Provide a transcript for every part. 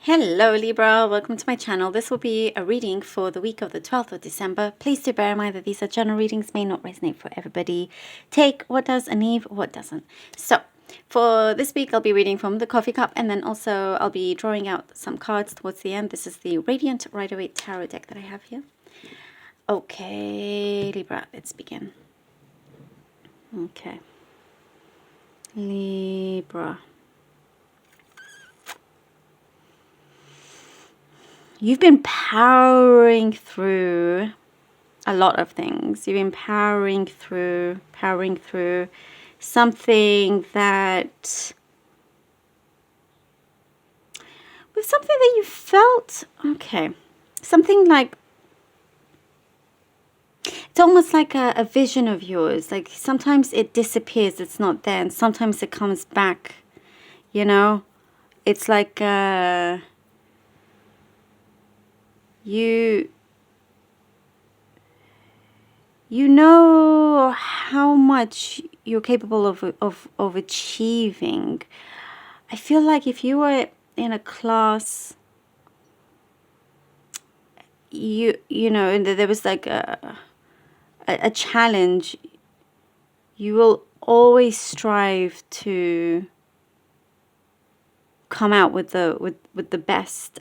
Hello Libra, welcome to my channel. This will be a reading for the week of the 12th of December. Please do bear in mind that these are general readings, may not resonate for everybody. Take what does and leave what doesn't. So, for this week I'll be reading from the coffee cup, and then also I'll be drawing out some cards towards the end. This is the Radiant Rider-Waite Tarot deck that I have here. Okay, Libra, let's begin. Okay. Libra. You've been powering through a lot of things. You've been powering through something that, with something that you felt, okay, something like, it's almost like a vision of yours. Like sometimes it disappears, it's not there, and sometimes it comes back, you know? It's like, you know how much you're capable of achieving. I feel like if you were in a class, you know, and there was like a challenge, you will always strive to come out with the best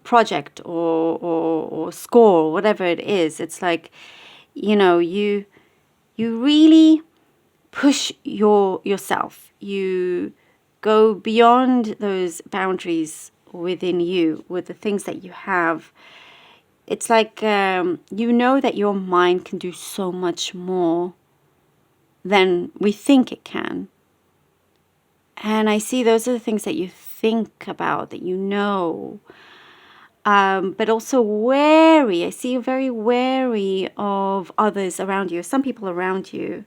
project or score, whatever it is. It's like, you know, you really push yourself. You go beyond those boundaries within you with the things that you have. It's like, you know that your mind can do so much more than we think it can. And I see those are the things that you think about, that you know. But also wary. I see you very wary of others around you, some people around you.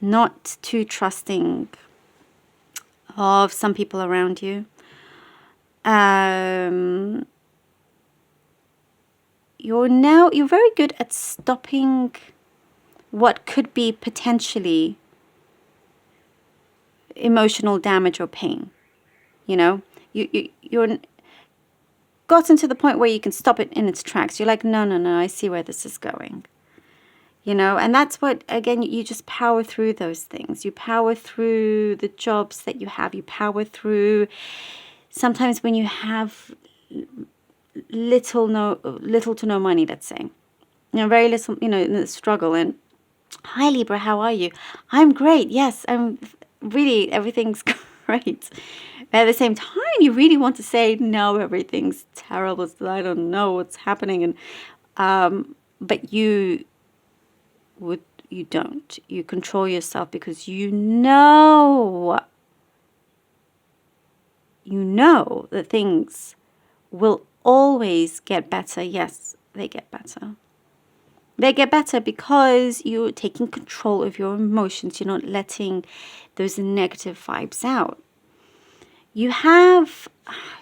Not too trusting of some people around you. You're very good at stopping what could be potentially emotional damage or pain. You know, you're gotten to the point where you can stop it in its tracks. You're like, no, I see where this is going. You know, and that's what, again, you just power through those things. You power through the jobs that you have. You power through sometimes when you have little to no money, let's say. You know, very little, you know, in the struggle. And hi Libra, how are you? I'm great. Yes, I'm really, everything's great. But at the same time, you really want to say, no, everything's terrible. I don't know what's happening. And but you don't. You control yourself because you know that things will always get better. Yes, they get better. They get better because you're taking control of your emotions. You're not letting those negative vibes out. You have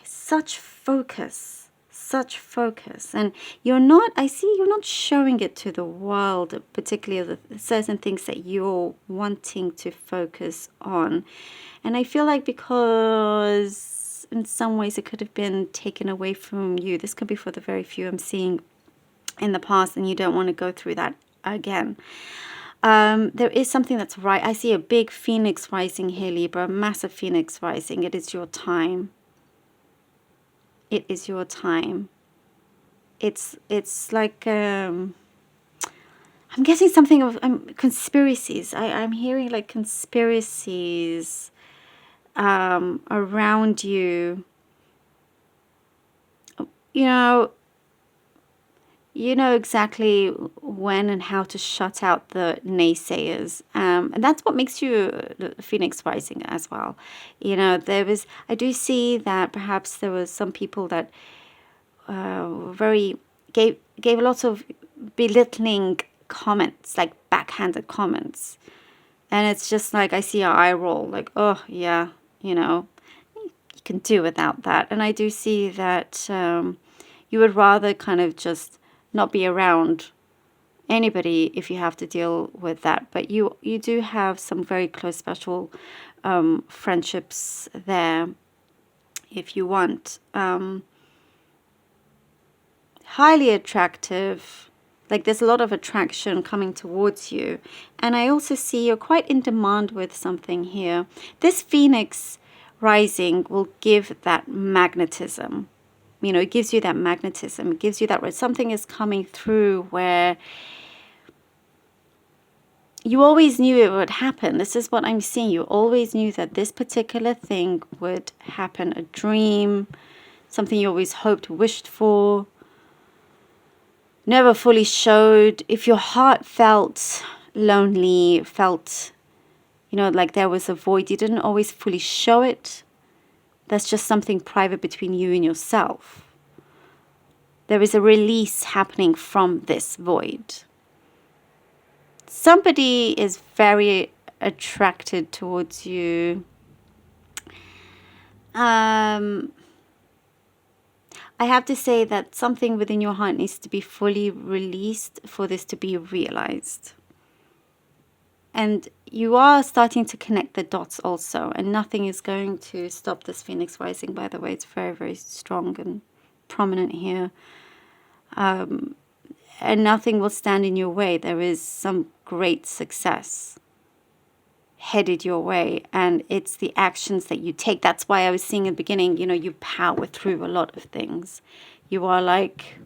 such focus. And you're not showing it to the world, particularly the certain things that you're wanting to focus on. And I feel like because in some ways it could have been taken away from you. This could be for the very few I'm seeing in the past, and you don't want to go through that again. There is something that's right. I see a big phoenix rising here, Libra, massive phoenix rising. It is your time. It is your time. It's like, I'm getting something of conspiracies. I'm hearing like conspiracies around you. You know exactly when and how to shut out the naysayers. And that's what makes you Phoenix rising as well. You know, I do see that perhaps there was some people that gave a lot of belittling comments, like backhanded comments. And it's just like, I see an eye roll, like, oh yeah, you know, you can do without that. And I do see that you would rather kind of just not be around anybody if you have to deal with that. But you do have some very close, special friendships there. if you want. Highly attractive. Like there's a lot of attraction coming towards you. And I also see you're quite in demand with something here. This Phoenix rising will give that magnetism. You know, it gives you that magnetism. It gives you that where something is coming through where you always knew it would happen. This is what I'm seeing. You always knew that this particular thing would happen. A dream, something you always hoped, wished for, never fully showed. If your heart felt lonely, felt, you know, like there was a void, you didn't always fully show it. That's just something private between you and yourself. There is a release happening from this void. Somebody is very attracted towards you. I have to say that something within your heart needs to be fully released for this to be realized. And you are starting to connect the dots also. And nothing is going to stop this Phoenix rising, by the way. It's very, very strong and prominent here. And nothing will stand in your way. There is some great success headed your way, and it's the actions that you take. That's why I was seeing in the beginning, you know, you power through a lot of things. You are like,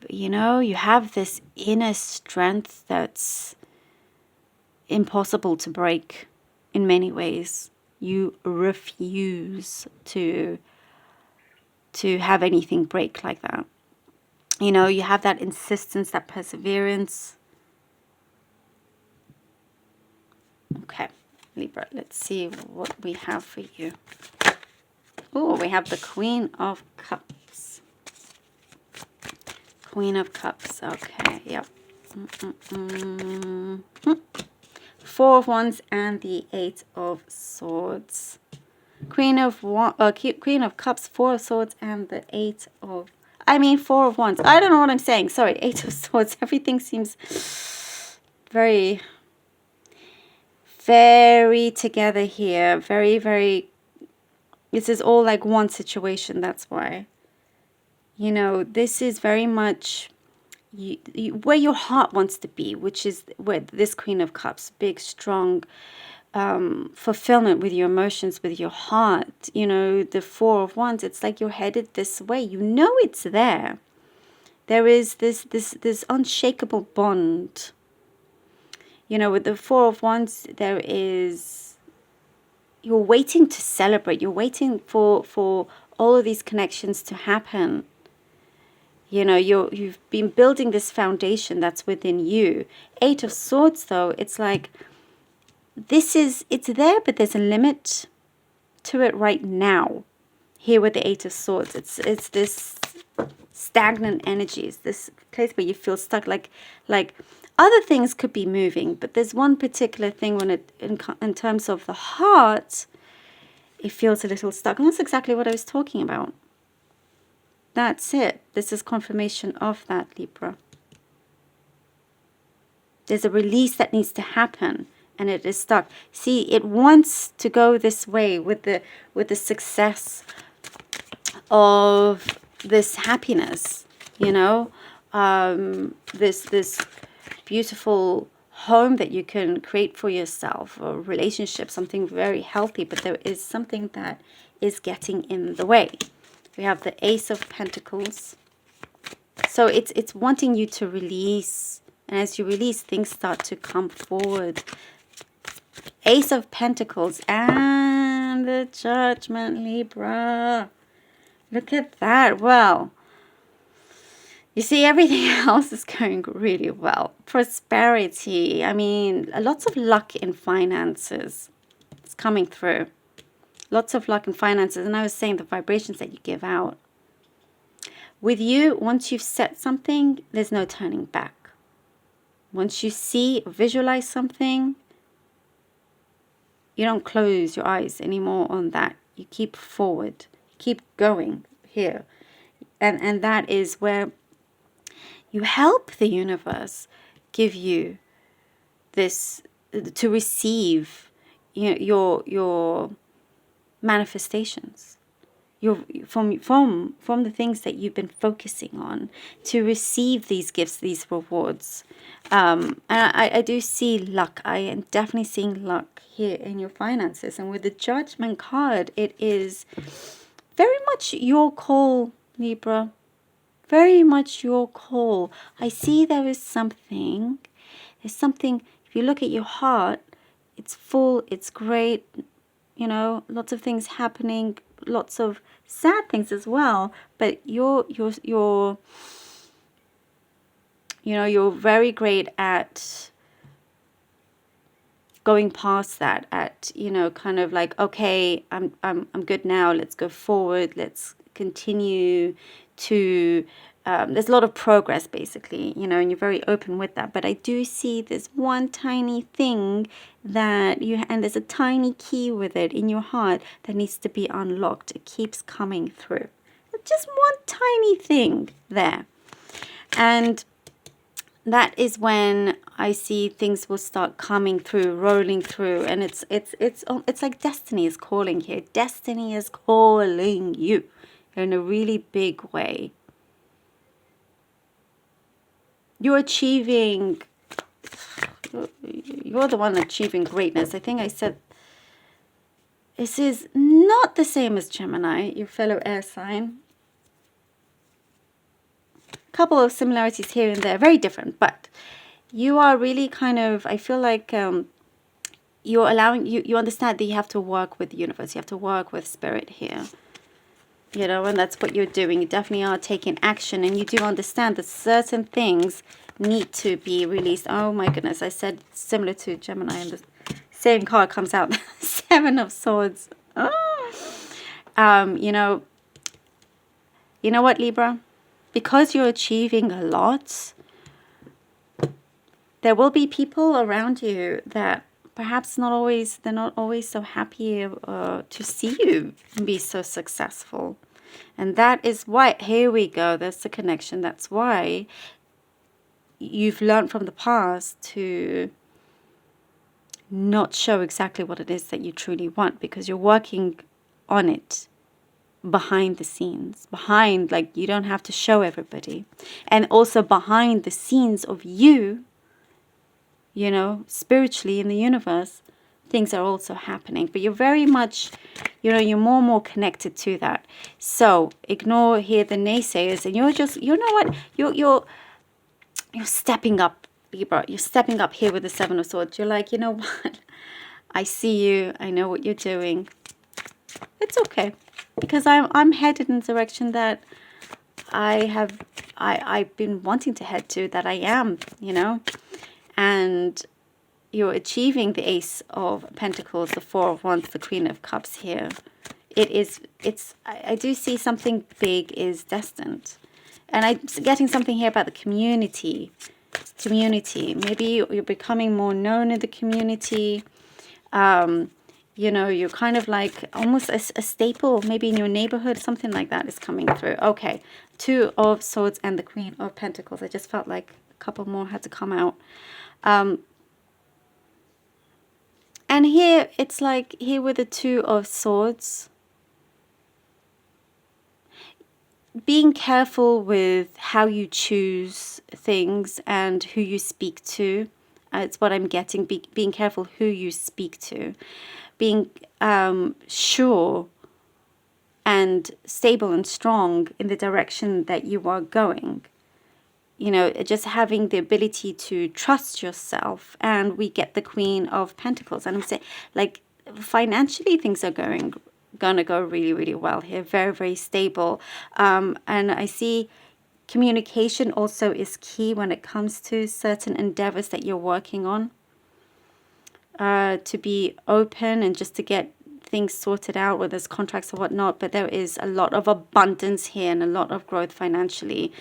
you know, you have this inner strength that's impossible to break in many ways. You refuse to have anything break like that. You know, you have that insistence, that perseverance. Okay, Libra, let's see what we have for you. Oh, we have the Queen of Cups. Queen of Cups, okay, yep. Four of Wands and the Eight of Swords. Queen of Cups, Four of Swords, and the Four of Wands. I don't know what I'm saying. Sorry, Eight of Swords. Everything seems very, very together here. Very, very. This is all like one situation. That's why. You know, this is very much where your heart wants to be, which is where this Queen of Cups, big, strong, fulfillment with your emotions, with your heart. You know, the Four of Wands, it's like you're headed this way. You know it's there. There is this unshakable bond. You know, with the Four of Wands, you're waiting to celebrate. You're waiting for all of these connections to happen. You know, you've been building this foundation that's within you. Eight of Swords, though, it's like, it's there, but there's a limit to it right now. Here with the Eight of Swords, it's this stagnant energy. It's this place where you feel stuck. Like other things could be moving, but there's one particular thing when in terms of the heart, it feels a little stuck. And that's exactly what I was talking about. That's it. This is confirmation of that, Libra. There's a release that needs to happen, and it is stuck. See, it wants to go this way with the success of this happiness, you know, this beautiful home that you can create for yourself, or relationship, something very healthy, but there is something that is getting in the way. We have the Ace of Pentacles. So it's wanting you to release, and as you release, things start to come forward. Ace of Pentacles and the Judgment, Libra. Look at that. Well, you see, everything else is going really well. Prosperity. I mean, lots of luck in finances. It's coming through. Lots of luck in finances. And I was saying the vibrations that you give out. With you, once you've set something, there's no turning back. Once you see, visualize something, you don't close your eyes anymore on that. You keep forward. Keep going here. And that is where you help the universe give you this, to receive, you know, your manifestations. You're from the things that you've been focusing on to receive these gifts, these rewards. And I do see luck. I am definitely seeing luck here in your finances. And with the Judgment card, it is very much your call, Libra. Very much your call. I see there's something, if you look at your heart, it's full, it's great, lots of things happening, lots of sad things as well, but you're very great at going past that, at kind of like, okay, I'm good now, let's go forward, let's continue to there's a lot of progress basically, and you're very open with that. But I do see this one tiny thing and there's a tiny key with it in your heart that needs to be unlocked. It keeps coming through. Just one tiny thing there. And that is when I see things will start coming through, rolling through, and it's like destiny is calling here. Destiny is calling you in a really big way. You're the one achieving greatness. I think I said this is not the same as Gemini, your fellow air sign. Couple of similarities here and there, very different, but you are really kind of, I feel like you're allowing, you understand that you have to work with the universe, you have to work with spirit here, and that's what you're doing. You definitely are taking action, and you do understand that certain things need to be released. Oh my goodness, I said similar to Gemini, and the same card comes out, Seven of Swords. You know what, Libra? Because you're achieving a lot, there will be people around you that perhaps they're not always so happy to see you be so successful. And that is why, here we go, there's the connection. That's why you've learned from the past to not show exactly what it is that you truly want, because you're working on it behind the scenes, like you don't have to show everybody. And also behind the scenes of you, spiritually in the universe, things are also happening. But you're very much, you're more and more connected to that. So ignore here the naysayers, and you're just, you're stepping up, Libra. You're stepping up here with the Seven of Swords. You're like, you know what? I see you. I know what you're doing. It's okay, because I'm headed in the direction that I've been wanting to head to, that I am, and you're achieving the Ace of Pentacles, the Four of Wands, the Queen of Cups here. I do see something big is destined. And I'm getting something here about the community. Maybe you're becoming more known in the community. You're kind of like almost a staple, maybe in your neighborhood, something like that is coming through. Okay, Two of Swords and the Queen of Pentacles. I just felt like a couple more had to come out. And here, it's like, here with the Two of Swords, being careful with how you choose things and who you speak to. It's what I'm getting. Being careful who you speak to. Being sure and stable and strong in the direction that you are going. Just having the ability to trust yourself. And we get the Queen of Pentacles. And I'm saying, like, financially things are gonna go really, really well here. Very, very stable. And I see communication also is key when it comes to certain endeavors that you're working on. To be open and just to get things sorted out, whether there's contracts or whatnot, but there is a lot of abundance here and a lot of growth financially.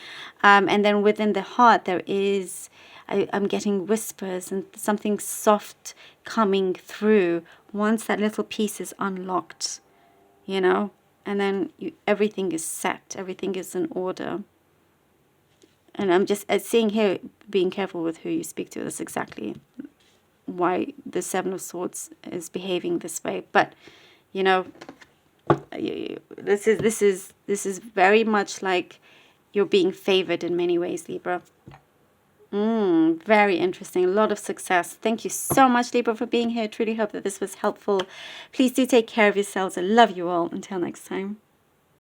And then within the heart, there is, I'm getting whispers and something soft coming through once that little piece is unlocked, and then everything is set, everything is in order. And I'm just seeing here, being careful with who you speak to. That's exactly why the Seven of Swords is behaving this way. But This is very much like you're being favored in many ways, Libra. Very interesting. A lot of success. Thank you so much, Libra, for being here. Truly hope that this was helpful. Please do take care of yourselves. I love you all. Until next time.